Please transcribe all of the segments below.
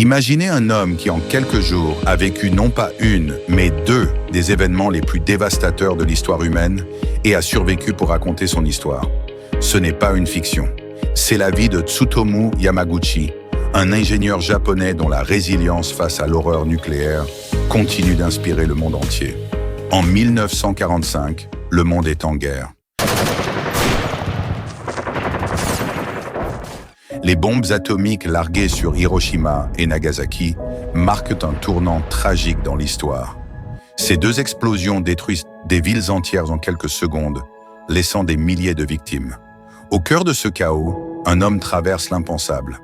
Imaginez un homme qui, en quelques jours, a vécu non pas une, mais deux des événements les plus dévastateurs de l'histoire humaine et a survécu pour raconter son histoire. Ce n'est pas une fiction. C'est la vie de Tsutomu Yamaguchi, un ingénieur japonais dont la résilience face à l'horreur nucléaire continue d'inspirer le monde entier. En 1945, le monde est en guerre. Les bombes atomiques larguées sur Hiroshima et Nagasaki marquent un tournant tragique dans l'histoire. Ces deux explosions détruisent des villes entières en quelques secondes, laissant des milliers de victimes. Au cœur de ce chaos, un homme traverse l'impensable.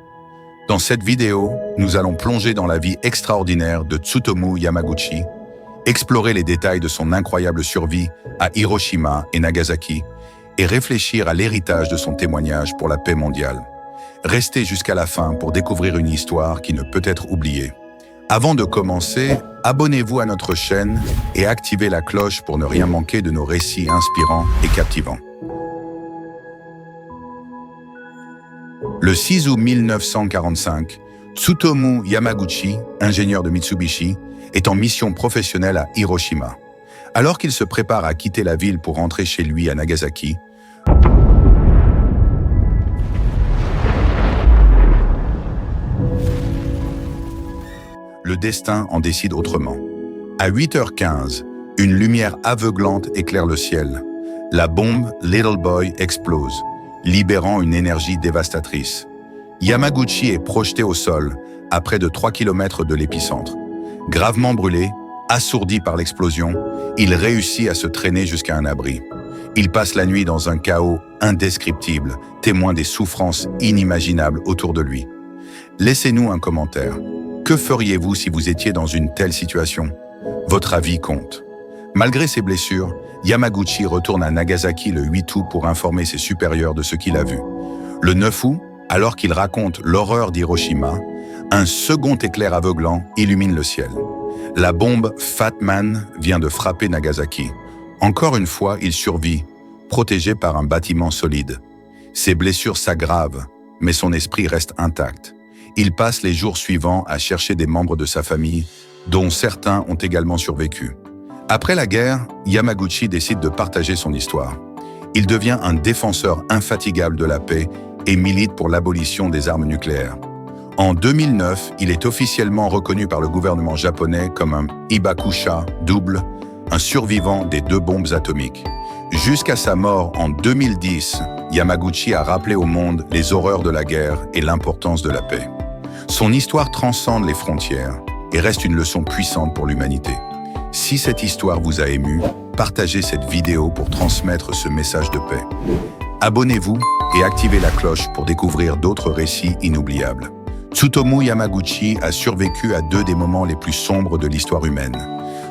Dans cette vidéo, nous allons plonger dans la vie extraordinaire de Tsutomu Yamaguchi, explorer les détails de son incroyable survie à Hiroshima et Nagasaki et réfléchir à l'héritage de son témoignage pour la paix mondiale. Restez jusqu'à la fin pour découvrir une histoire qui ne peut être oubliée. Avant de commencer, abonnez-vous à notre chaîne et activez la cloche pour ne rien manquer de nos récits inspirants et captivants. Le 6 août 1945, Tsutomu Yamaguchi, ingénieur de Mitsubishi, est en mission professionnelle à Hiroshima. Alors qu'il se prépare à quitter la ville pour rentrer chez lui à Nagasaki, le destin en décide autrement. À 8h15, une lumière aveuglante éclaire le ciel. La bombe Little Boy explose, libérant une énergie dévastatrice. Yamaguchi est projeté au sol, à près de 3 km de l'épicentre. Gravement brûlé, assourdi par l'explosion, il réussit à se traîner jusqu'à un abri. Il passe la nuit dans un chaos indescriptible, témoin des souffrances inimaginables autour de lui. Laissez-nous un commentaire. Que feriez-vous si vous étiez dans une telle situation? Votre avis compte. Malgré ses blessures, Yamaguchi retourne à Nagasaki le 8 août pour informer ses supérieurs de ce qu'il a vu. Le 9 août, alors qu'il raconte l'horreur d'Hiroshima, un second éclair aveuglant illumine le ciel. La bombe Fat Man vient de frapper Nagasaki. Encore une fois, il survit, protégé par un bâtiment solide. Ses blessures s'aggravent, mais son esprit reste intact. Il passe les jours suivants à chercher des membres de sa famille, dont certains ont également survécu. Après la guerre, Yamaguchi décide de partager son histoire. Il devient un défenseur infatigable de la paix et milite pour l'abolition des armes nucléaires. En 2009, il est officiellement reconnu par le gouvernement japonais comme un Hibakusha double, un survivant des deux bombes atomiques. Jusqu'à sa mort en 2010, Yamaguchi a rappelé au monde les horreurs de la guerre et l'importance de la paix. Son histoire transcende les frontières et reste une leçon puissante pour l'humanité. Si cette histoire vous a ému, partagez cette vidéo pour transmettre ce message de paix. Abonnez-vous et activez la cloche pour découvrir d'autres récits inoubliables. Tsutomu Yamaguchi a survécu à deux des moments les plus sombres de l'histoire humaine.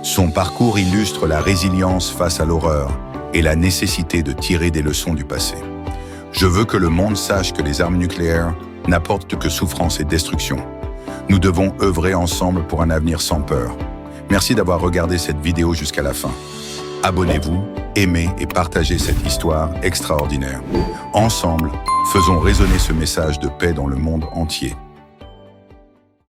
Son parcours illustre la résilience face à l'horreur et la nécessité de tirer des leçons du passé. Je veux que le monde sache que les armes nucléaires n'apportent que souffrance et destruction. Nous devons œuvrer ensemble pour un avenir sans peur. Merci d'avoir regardé cette vidéo jusqu'à la fin. Abonnez-vous, aimez et partagez cette histoire extraordinaire. Ensemble, faisons résonner ce message de paix dans le monde entier.